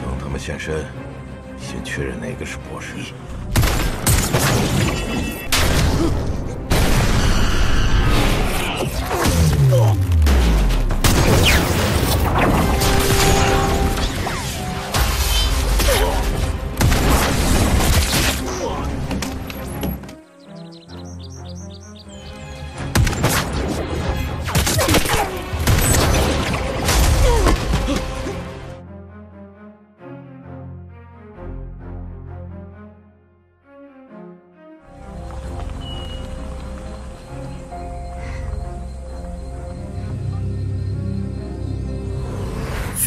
等他们现身，先确认哪个是博士。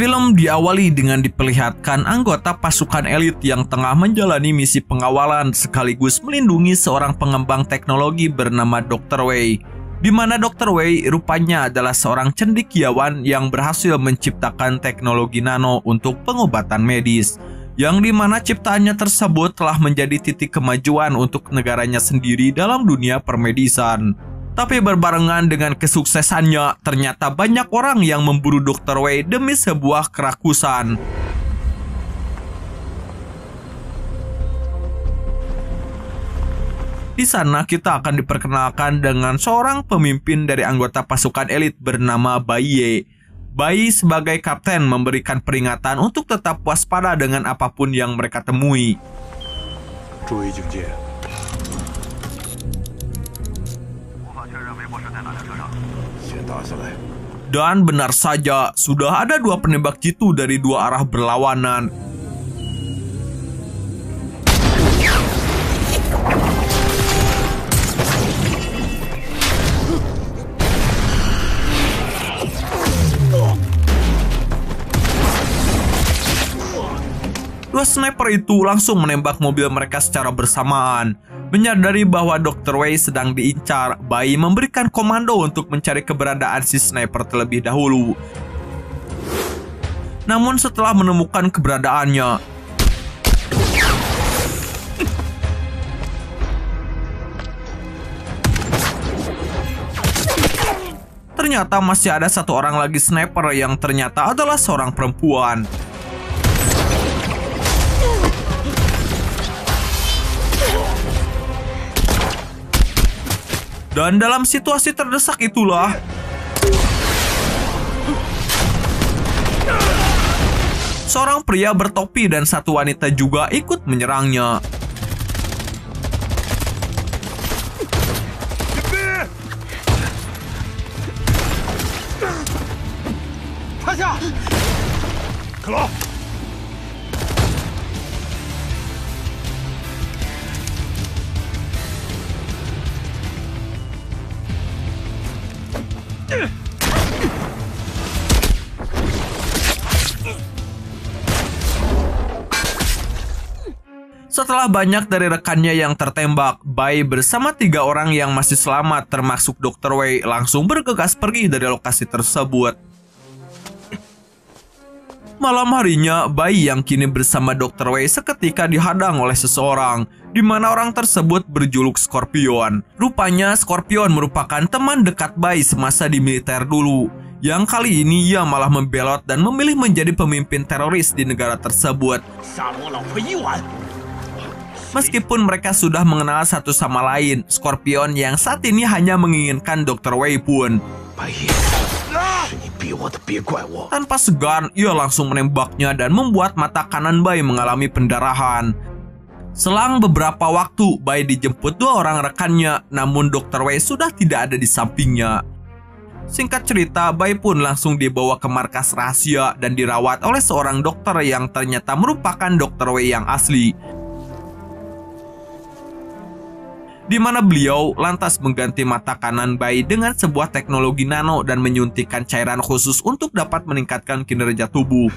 Film diawali dengan diperlihatkan anggota pasukan elit yang tengah menjalani misi pengawalan sekaligus melindungi seorang pengembang teknologi bernama Dr. Wei. Di mana Dr. Wei rupanya adalah seorang cendekiawan yang berhasil menciptakan teknologi nano untuk pengobatan medis. Yang dimana ciptaannya tersebut telah menjadi titik kemajuan untuk negaranya sendiri dalam dunia permedisan. Tapi berbarengan dengan kesuksesannya, ternyata banyak orang yang memburu Dr. Wei demi sebuah kerakusan. Di sana kita akan diperkenalkan dengan seorang pemimpin dari anggota pasukan elit bernama Bai Ye. Bai sebagai kapten memberikan peringatan untuk tetap waspada dengan apapun yang mereka temui. Dan benar saja, sudah ada dua penembak jitu dari dua arah berlawanan. Dua sniper itu langsung menembak mobil mereka secara bersamaan. Menyadari bahwa Dr. Wei sedang diincar, Bai memberikan komando untuk mencari keberadaan si sniper terlebih dahulu. Namun setelah menemukan keberadaannya, ternyata masih ada satu orang lagi sniper yang ternyata adalah seorang perempuan. Dan dalam situasi terdesak itulah seorang pria bertopi dan satu wanita juga ikut menyerangnya. Setelah banyak dari rekannya yang tertembak, Bai bersama 3 orang yang masih selamat termasuk Dr. Wei langsung bergegas pergi dari lokasi tersebut. Malam harinya, Bai yang kini bersama Dr. Wei seketika dihadang oleh seseorang, di mana orang tersebut berjuluk Scorpion. Rupanya Scorpion merupakan teman dekat Bai semasa di militer dulu, yang kali ini ia malah membelot dan memilih menjadi pemimpin teroris di negara tersebut. Meskipun mereka sudah mengenal satu sama lain, Scorpion yang saat ini hanya menginginkan Dr. Wei pun tanpa segan, ia langsung menembaknya dan membuat mata kanan Bai mengalami pendarahan. Selang beberapa waktu, Bai dijemput 2 orang rekannya, namun Dr. Wei sudah tidak ada di sampingnya. Singkat cerita, Bai pun langsung dibawa ke markas rahasia dan dirawat oleh seorang dokter yang ternyata merupakan Dr. Wei yang asli. Di mana beliau lantas mengganti mata kanan Bai dengan sebuah teknologi nano dan menyuntikkan cairan khusus untuk dapat meningkatkan kinerja tubuh.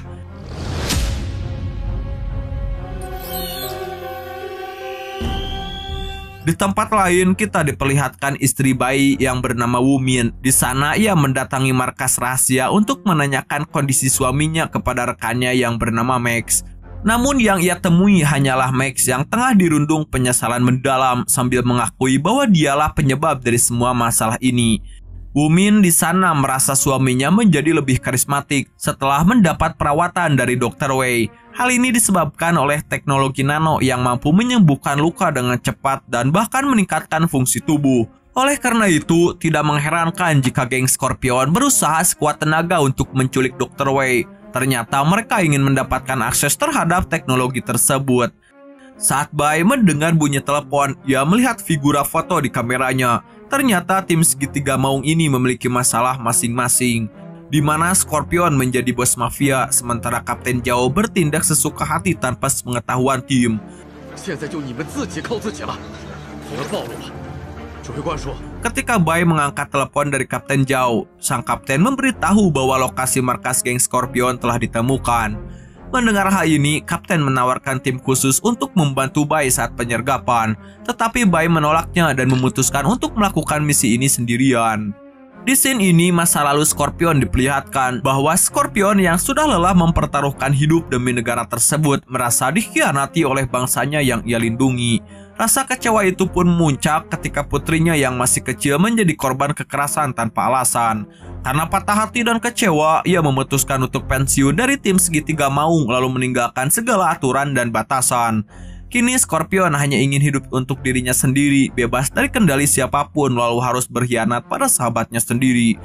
Di tempat lain kita diperlihatkan istri Bai yang bernama Wu Min. Di sana ia mendatangi markas rahasia untuk menanyakan kondisi suaminya kepada rekannya yang bernama Max. Namun yang ia temui hanyalah Max yang tengah dirundung penyesalan mendalam sambil mengakui bahwa dialah penyebab dari semua masalah ini. Wumin di sana merasa suaminya menjadi lebih karismatik setelah mendapat perawatan dari Dr. Wei. Hal ini disebabkan oleh teknologi nano yang mampu menyembuhkan luka dengan cepat dan bahkan meningkatkan fungsi tubuh. Oleh karena itu, tidak mengherankan jika geng Scorpion berusaha sekuat tenaga untuk menculik Dr. Wei. Ternyata mereka ingin mendapatkan akses terhadap teknologi tersebut. Saat Bai mendengar bunyi telepon, ia melihat figura foto di kameranya. Ternyata tim segitiga maung ini memiliki masalah masing-masing, di mana Scorpion menjadi bos mafia, sementara Kapten Zhao bertindak sesuka hati tanpa sepengetahuan tim. Ketika Bai mengangkat telepon dari Kapten Zhao, sang kapten memberitahu bahwa lokasi markas geng Scorpion telah ditemukan. Mendengar hal ini, Kapten menawarkan tim khusus untuk membantu Bai saat penyergapan, tetapi Bai menolaknya dan memutuskan untuk melakukan misi ini sendirian. Di scene ini, masa lalu Scorpion diperlihatkan bahwa Scorpion yang sudah lelah mempertaruhkan hidup demi negara tersebut merasa dikhianati oleh bangsanya yang ia lindungi. Rasa kecewa itu pun muncak ketika putrinya yang masih kecil menjadi korban kekerasan tanpa alasan. Karena patah hati dan kecewa, ia memutuskan untuk pensiun dari tim segitiga maung lalu meninggalkan segala aturan dan batasan. Kini Scorpion hanya ingin hidup untuk dirinya sendiri, bebas dari kendali siapapun lalu harus berkhianat pada sahabatnya sendiri.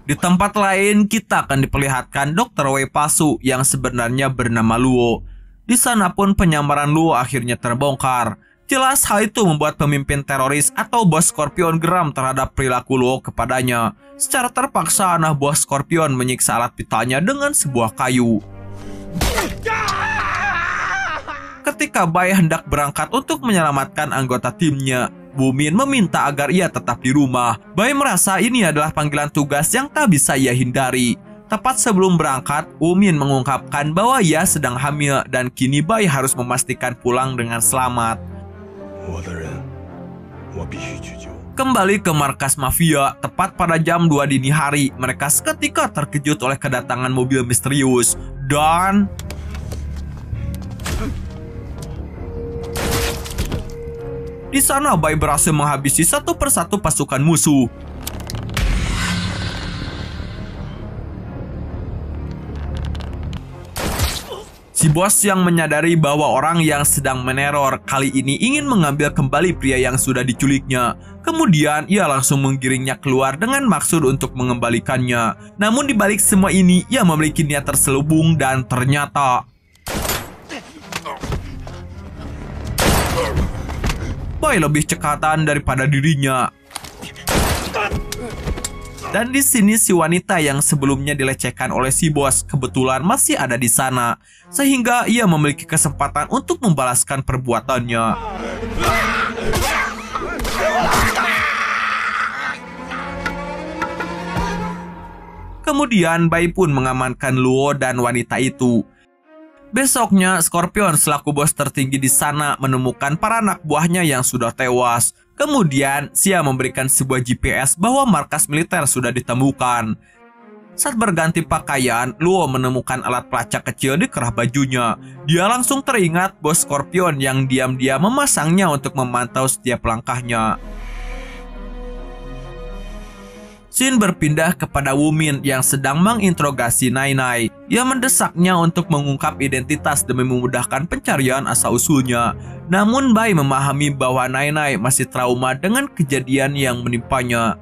Di tempat lain, kita akan diperlihatkan Dr. Wei palsu yang sebenarnya bernama Luo. Di sana pun penyamaran Luo akhirnya terbongkar. Jelas hal itu membuat pemimpin teroris atau bos Scorpion geram terhadap perilaku Luo kepadanya. Secara terpaksa, anak buah Scorpion menyiksa alat pitanya dengan sebuah kayu. Ketika Bai hendak berangkat untuk menyelamatkan anggota timnya, Wumin meminta agar ia tetap di rumah. Bai merasa ini adalah panggilan tugas yang tak bisa ia hindari. Tepat sebelum berangkat, Wumin mengungkapkan bahwa ia sedang hamil dan kini Bai harus memastikan pulang dengan selamat. Kembali ke markas mafia, tepat pada jam 2 dini hari, mereka seketika terkejut oleh kedatangan mobil misterius. Dan di sana Bai berhasil menghabisi satu persatu pasukan musuh. Si bos yang menyadari bahwa orang yang sedang meneror kali ini ingin mengambil kembali pria yang sudah diculiknya. Kemudian ia langsung menggiringnya keluar dengan maksud untuk mengembalikannya. Namun di balik semua ini, ia memiliki niat terselubung dan ternyata Bai lebih cekatan daripada dirinya. Dan di sini si wanita yang sebelumnya dilecehkan oleh si bos kebetulan masih ada di sana, sehingga ia memiliki kesempatan untuk membalaskan perbuatannya. Kemudian Bai pun mengamankan Luo dan wanita itu. Besoknya, Scorpion selaku bos tertinggi di sana menemukan para anak buahnya yang sudah tewas. Kemudian, Xia memberikan sebuah GPS bahwa markas militer sudah ditemukan. Saat berganti pakaian, Luo menemukan alat pelacak kecil di kerah bajunya. Dia langsung teringat bos Scorpion yang diam-diam memasangnya untuk memantau setiap langkahnya. Scene berpindah kepada Wumin yang sedang menginterogasi Nainai. Ia mendesaknya untuk mengungkap identitas demi memudahkan pencarian asal-usulnya. Namun Bai memahami bahwa Nainai masih trauma dengan kejadian yang menimpanya.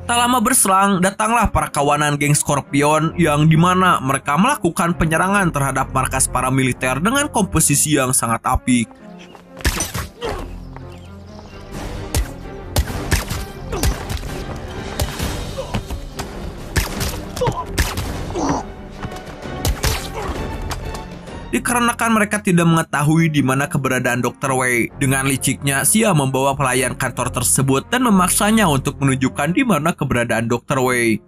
Tak lama berselang, datanglah para kawanan geng Scorpion yang dimana mereka melakukan penyerangan terhadap markas paramiliter dengan komposisi yang sangat apik. Dikarenakan mereka tidak mengetahui di mana keberadaan Dr. Wei, dengan liciknya Xia membawa pelayan kantor tersebut dan memaksanya untuk menunjukkan di mana keberadaan Dr. Wei.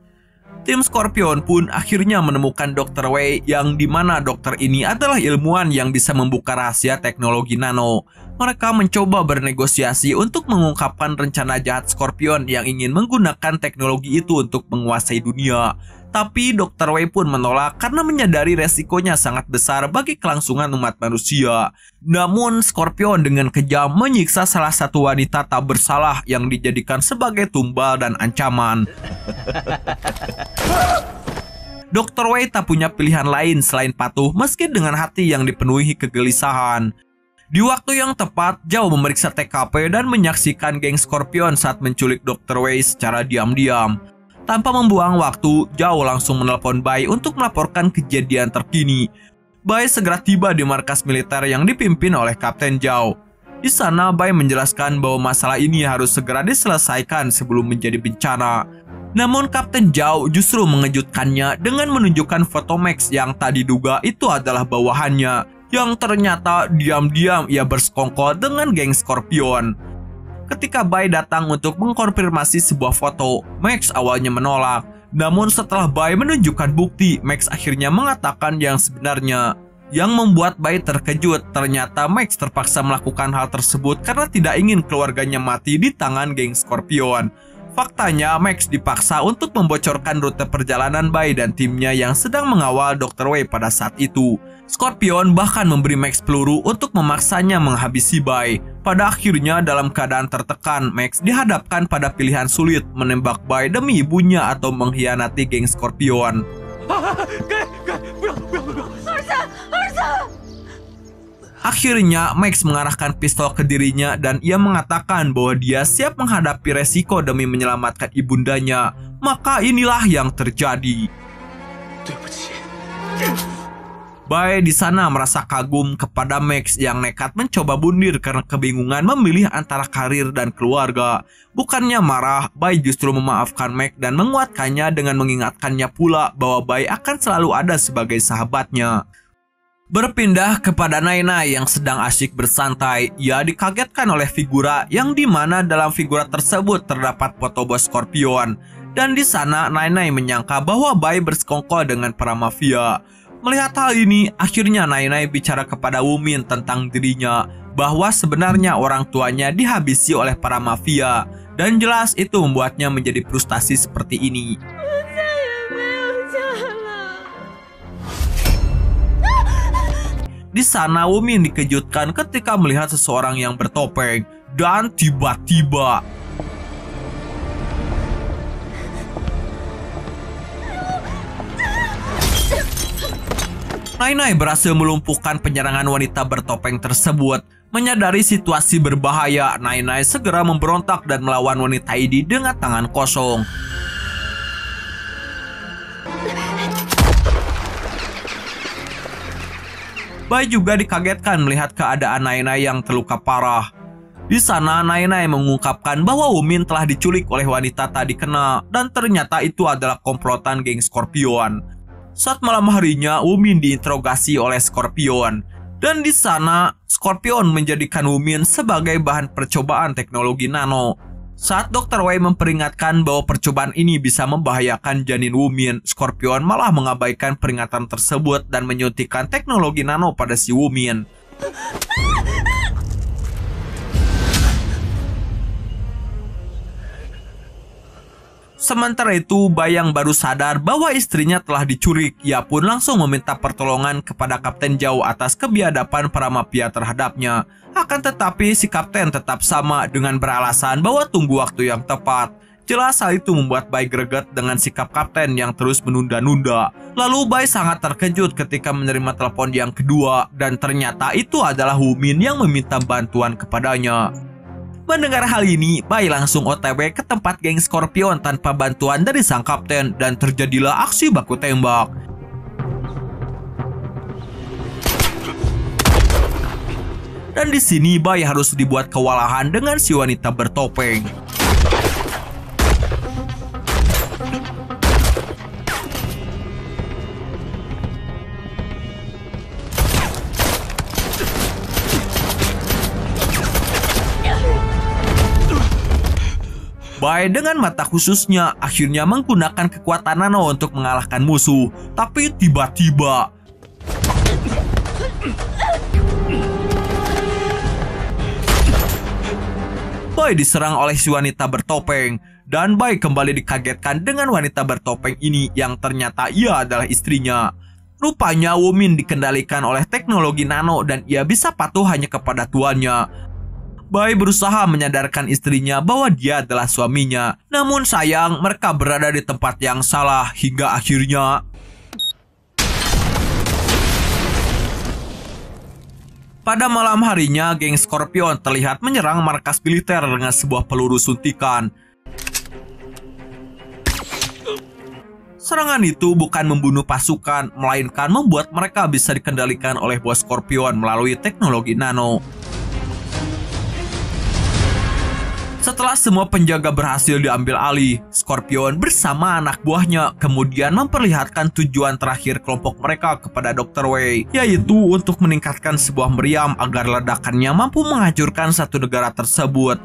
Tim Scorpion pun akhirnya menemukan Dr. Wei yang dimana dokter ini adalah ilmuwan yang bisa membuka rahasia teknologi nano. Mereka mencoba bernegosiasi untuk mengungkapkan rencana jahat Scorpion yang ingin menggunakan teknologi itu untuk menguasai dunia. Tapi Dr. Wei pun menolak karena menyadari resikonya sangat besar bagi kelangsungan umat manusia. Namun Scorpion dengan kejam menyiksa salah satu wanita tak bersalah yang dijadikan sebagai tumbal dan ancaman. Dr. Wei tak punya pilihan lain selain patuh meski dengan hati yang dipenuhi kegelisahan. Di waktu yang tepat, Zhao memeriksa TKP dan menyaksikan geng Scorpion saat menculik Dr. Wei secara diam-diam. Tanpa membuang waktu, Zhao langsung menelpon Bai untuk melaporkan kejadian terkini. Bai segera tiba di markas militer yang dipimpin oleh Kapten Zhao. Di sana, Bai menjelaskan bahwa masalah ini harus segera diselesaikan sebelum menjadi bencana. Namun Kapten Zhao justru mengejutkannya dengan menunjukkan foto Max yang tak diduga itu adalah bawahannya, yang ternyata diam-diam ia bersekongkol dengan geng Scorpion. Ketika Bai datang untuk mengkonfirmasi sebuah foto, Max awalnya menolak. Namun setelah Bai menunjukkan bukti, Max akhirnya mengatakan yang sebenarnya. Yang membuat Bai terkejut, ternyata Max terpaksa melakukan hal tersebut karena tidak ingin keluarganya mati di tangan geng Scorpion. Faktanya, Max dipaksa untuk membocorkan rute perjalanan Bai dan timnya yang sedang mengawal Dr. Wei pada saat itu. Scorpion bahkan memberi Max peluru untuk memaksanya menghabisi Bai. Pada akhirnya, dalam keadaan tertekan, Max dihadapkan pada pilihan sulit menembak Bai demi ibunya atau mengkhianati geng Scorpion. Akhirnya, Max mengarahkan pistol ke dirinya dan ia mengatakan bahwa dia siap menghadapi resiko demi menyelamatkan ibundanya. Maka inilah yang terjadi. Bai di sana merasa kagum kepada Max yang nekat mencoba bundir karena kebingungan memilih antara karir dan keluarga. Bukannya marah, Bai justru memaafkan Max dan menguatkannya dengan mengingatkannya pula bahwa Bai akan selalu ada sebagai sahabatnya. Berpindah kepada Nainai yang sedang asyik bersantai, ia dikagetkan oleh figura yang dimana dalam figura tersebut terdapat foto bos Scorpion. Dan di sana Nainai menyangka bahwa Bai bersekongkol dengan para mafia. Melihat hal ini, akhirnya Nainai bicara kepada Wumin tentang dirinya, bahwa sebenarnya orang tuanya dihabisi oleh para mafia. Dan jelas itu membuatnya menjadi frustasi seperti ini. Di sana Wumin dikejutkan ketika melihat seseorang yang bertopeng dan tiba-tiba Nainai berhasil melumpuhkan penyerangan wanita bertopeng tersebut. Menyadari situasi berbahaya, Nainai segera memberontak dan melawan wanita ini dengan tangan kosong. Bai juga dikagetkan melihat keadaan Nainai yang terluka parah. Di sana Nainai mengungkapkan bahwa Wumin telah diculik oleh wanita tak dikenal dan ternyata itu adalah komplotan geng Scorpion. Saat malam harinya Wumin diinterogasi oleh Scorpion dan di sana Scorpion menjadikan Wumin sebagai bahan percobaan teknologi nano. Saat Dr. Wei memperingatkan bahwa percobaan ini bisa membahayakan janin Wumin, Scorpion malah mengabaikan peringatan tersebut dan menyuntikkan teknologi nano pada si Wumin. Sementara itu, Bai yang baru sadar bahwa istrinya telah diculik. Ia pun langsung meminta pertolongan kepada Kapten Zhao atas kebiadaban para mafia terhadapnya. Akan tetapi, si Kapten tetap sama dengan beralasan bahwa tunggu waktu yang tepat. Jelas hal itu membuat Bai greget dengan sikap Kapten yang terus menunda-nunda. Lalu Bai sangat terkejut ketika menerima telepon yang kedua dan ternyata itu adalah Wumin yang meminta bantuan kepadanya. Mendengar hal ini, Bai langsung OTW ke tempat geng Scorpion tanpa bantuan dari sang kapten dan terjadilah aksi baku tembak. Dan di sini Bai harus dibuat kewalahan dengan si wanita bertopeng. Bai dengan mata khususnya akhirnya menggunakan kekuatan nano untuk mengalahkan musuh. Tapi tiba-tiba Bai diserang oleh si wanita bertopeng Dan Bai kembali dikagetkan dengan wanita bertopeng ini yang ternyata ia adalah istrinya. Rupanya Wumin dikendalikan oleh teknologi nano dan ia bisa patuh hanya kepada tuannya. Bai berusaha menyadarkan istrinya bahwa dia adalah suaminya. Namun sayang, mereka berada di tempat yang salah hingga akhirnya pada malam harinya, geng Scorpion terlihat menyerang markas militer dengan sebuah peluru suntikan. Serangan itu bukan membunuh pasukan, melainkan membuat mereka bisa dikendalikan oleh bos Scorpion melalui teknologi nano. Setelah semua penjaga berhasil diambil alih, Scorpion bersama anak buahnya kemudian memperlihatkan tujuan terakhir kelompok mereka kepada Dr. Wei, yaitu untuk meningkatkan sebuah meriam agar ledakannya mampu menghancurkan satu negara tersebut.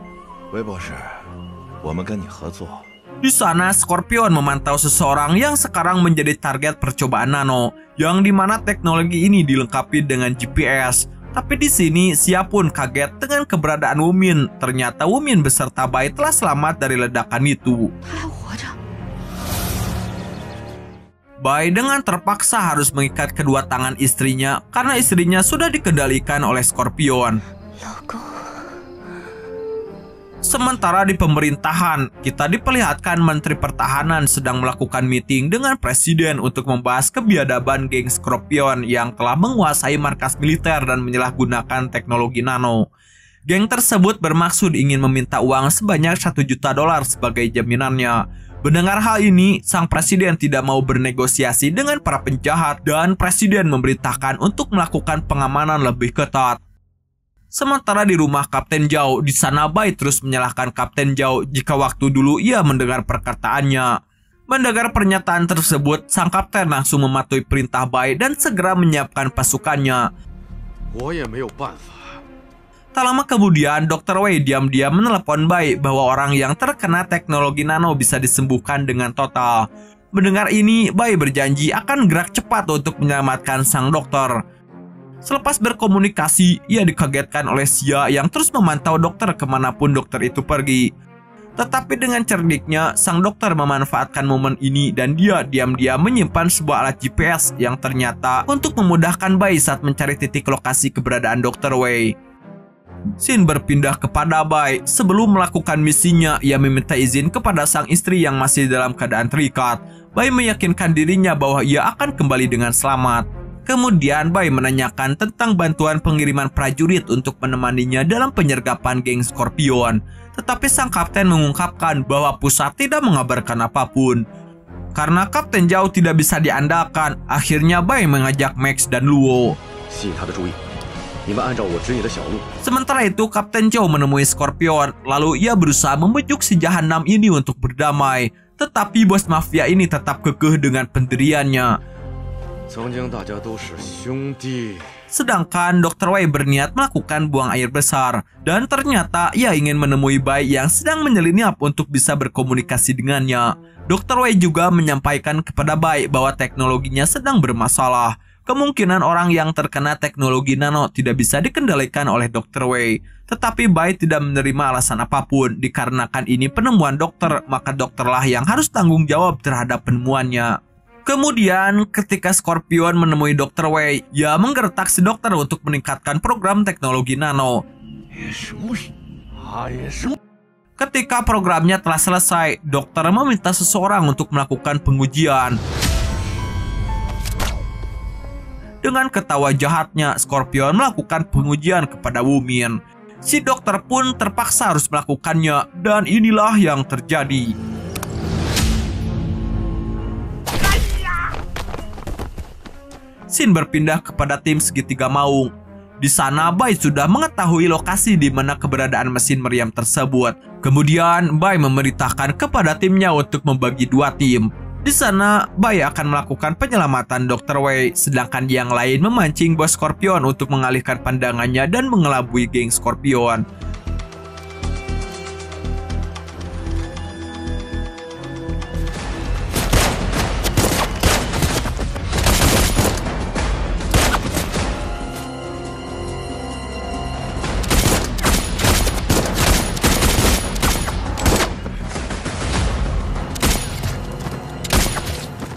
Di sana, Scorpion memantau seseorang yang sekarang menjadi target percobaan nano, yang dimana teknologi ini dilengkapi dengan GPS. Tapi di sini, Xia pun kaget dengan keberadaan Wumin. Ternyata Wumin beserta Bai telah selamat dari ledakan itu. Bai dengan terpaksa harus mengikat kedua tangan istrinya karena istrinya sudah dikendalikan oleh Scorpion. Sementara di pemerintahan, kita diperlihatkan Menteri Pertahanan sedang melakukan meeting dengan Presiden untuk membahas kebiadaban geng Scorpion yang telah menguasai markas militer dan menyalahgunakan teknologi nano. Geng tersebut bermaksud ingin meminta uang sebanyak $1 juta sebagai jaminannya. Mendengar hal ini, sang presiden tidak mau bernegosiasi dengan para penjahat dan presiden memerintahkan untuk melakukan pengamanan lebih ketat. Sementara di rumah Kapten Zhao, di sana Bai terus menyalahkan Kapten Zhao jika waktu dulu ia mendengar perkataannya. Mendengar pernyataan tersebut, sang kapten langsung mematuhi perintah Bai dan segera menyiapkan pasukannya. Tak lama kemudian, Dr. Wei diam-diam menelepon Bai bahwa orang yang terkena teknologi nano bisa disembuhkan dengan total. Mendengar ini, Bai berjanji akan gerak cepat untuk menyelamatkan sang dokter. Selepas berkomunikasi, ia dikagetkan oleh Xia yang terus memantau dokter kemanapun dokter itu pergi. Tetapi dengan cerdiknya, sang dokter memanfaatkan momen ini dan dia diam-diam menyimpan sebuah alat GPS yang ternyata untuk memudahkan Bai saat mencari titik lokasi keberadaan Dr. Wei. Xin berpindah kepada Bai. Sebelum melakukan misinya, ia meminta izin kepada sang istri yang masih dalam keadaan terikat. Bai meyakinkan dirinya bahwa ia akan kembali dengan selamat. Kemudian Bai menanyakan tentang bantuan pengiriman prajurit untuk menemaninya dalam penyergapan geng Scorpion. Tetapi sang kapten mengungkapkan bahwa pusat tidak mengabarkan apapun. Karena Kapten Zhao tidak bisa diandalkan, akhirnya Bai mengajak Max dan Luo. Sementara itu, Kapten Zhao menemui Scorpion, lalu ia berusaha membujuk si Jahanam ini untuk berdamai. Tetapi bos mafia ini tetap kekeh dengan pendiriannya. Sedangkan Dr. Wei berniat melakukan buang air besar, dan ternyata ia ingin menemui Bai yang sedang menyelinap untuk bisa berkomunikasi dengannya. Dr. Wei juga menyampaikan kepada Bai bahwa teknologinya sedang bermasalah. Kemungkinan orang yang terkena teknologi nano tidak bisa dikendalikan oleh Dr. Wei. Tetapi Bai tidak menerima alasan apapun. Dikarenakan ini penemuan dokter, maka dokterlah yang harus tanggung jawab terhadap penemuannya. Kemudian ketika Scorpion menemui Dr. Wei, ia menggertak si dokter untuk meningkatkan program teknologi nano. Ketika programnya telah selesai, dokter meminta seseorang untuk melakukan pengujian. Dengan ketawa jahatnya, Scorpion melakukan pengujian kepada Wumin. Si dokter pun terpaksa harus melakukannya, dan inilah yang terjadi. Xin berpindah kepada tim segitiga maung. Di sana Bai sudah mengetahui lokasi di mana keberadaan mesin meriam tersebut. Kemudian Bai memerintahkan kepada timnya untuk membagi dua tim. Di sana Bai akan melakukan penyelamatan Dr. Wei, sedangkan yang lain memancing bos Scorpion untuk mengalihkan pandangannya dan mengelabui geng Scorpion.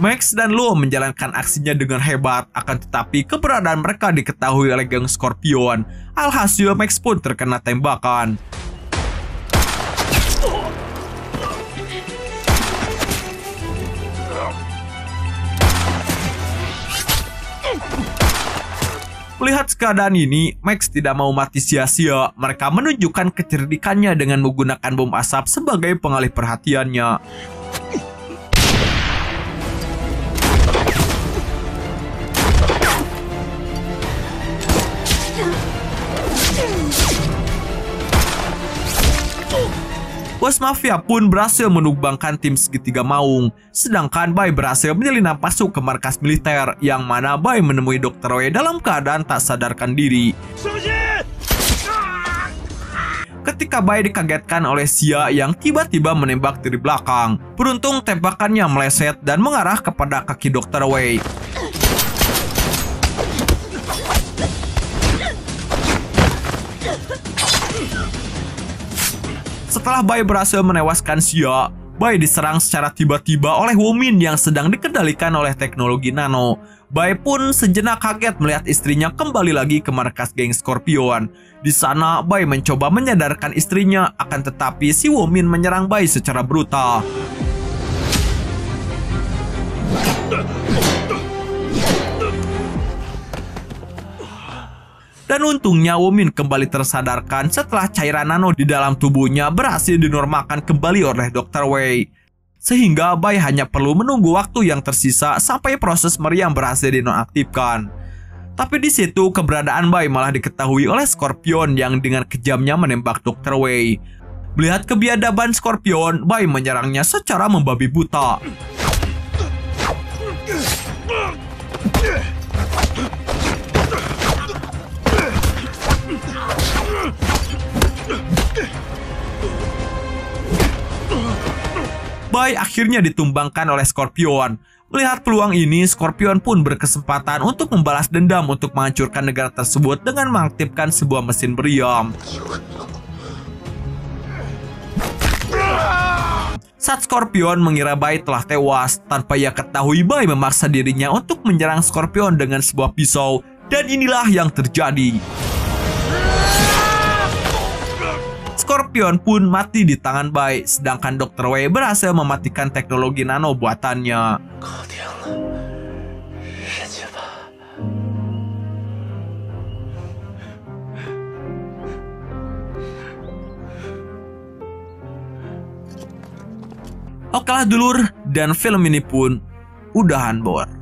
Max dan Lo menjalankan aksinya dengan hebat, akan tetapi keberadaan mereka diketahui oleh geng Scorpion. Alhasil Max pun terkena tembakan. Melihat keadaan ini, Max tidak mau mati sia-sia. Mereka menunjukkan kecerdikannya dengan menggunakan bom asap sebagai pengalih perhatiannya. Bos mafia pun berhasil menumbangkan tim segitiga maung, sedangkan Bai berhasil menyelinap masuk ke markas militer, yang mana Bai menemui Dr. Wei dalam keadaan tak sadarkan diri. Ketika Bai dikagetkan oleh Xia yang tiba-tiba menembak dari belakang, beruntung tembakannya meleset dan mengarah kepada kaki Dr. Wei. Setelah Bai berhasil menewaskan Xia, Bai diserang secara tiba-tiba oleh Womin yang sedang dikendalikan oleh teknologi nano. Bai pun sejenak kaget melihat istrinya kembali lagi ke markas geng Scorpion. Di sana, Bai mencoba menyadarkan istrinya, akan tetapi si Womin menyerang Bai secara brutal. Dan untungnya Womin kembali tersadarkan setelah cairan nano di dalam tubuhnya berhasil dinormalkan kembali oleh Dr. Wei. Sehingga Bai hanya perlu menunggu waktu yang tersisa sampai proses meriam berhasil dinonaktifkan. Tapi di situ keberadaan Bai malah diketahui oleh Scorpion yang dengan kejamnya menembak Dr. Wei. Melihat kebiadaban Scorpion, Bai menyerangnya secara membabi buta. Bai akhirnya ditumbangkan oleh Scorpion. Melihat peluang ini, Scorpion pun berkesempatan untuk membalas dendam untuk menghancurkan negara tersebut dengan mengaktifkan sebuah mesin meriam. Saat Scorpion mengira Bai telah tewas, tanpa ia ketahui Bai memaksa dirinya untuk menyerang Scorpion dengan sebuah pisau, dan inilah yang terjadi. Scorpion pun mati di tangan Bai, sedangkan Dr. Wei berhasil mematikan teknologi nano buatannya. Okelah dulur, dan film ini pun udahan bor.